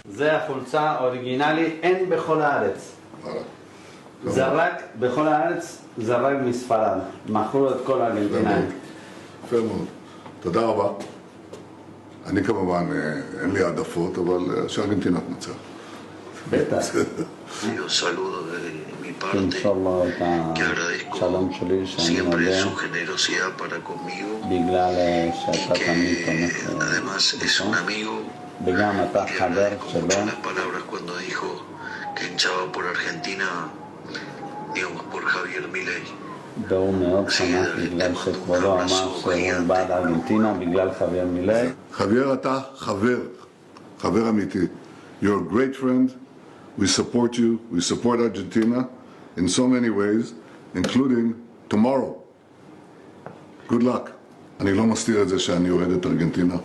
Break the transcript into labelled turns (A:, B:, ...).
A: זה החולצה אוריגינלי, אין בכל הארץ. זה רק, בכל הארץ זה רק מספרד. מכרו את כל הארגנטינאים.
B: יפה מאוד. תודה רבה. אני כמובן, אין לי העדפות, אבל שארגנטינה תנצח.
A: בטח.
C: Un saludo de mi parte, que agradezco siempre su generosidad para conmigo y que además es un amigo. Y le agradezco mucho las palabras cuando dijo que hinchaba por Argentina, digamos por Javier Milei.
A: והוא מאוד שמח בגלל שכבודו אמר שהוא בעד ארגנטינה בגלל חבר מילי.
B: חבר, אתה חבר אמיתי. You're a great friend. We support you. We support Argentina in so many ways, including tomorrow. Good luck. אני לא מסתיר את זה שאני אוהד את ארגנטינה.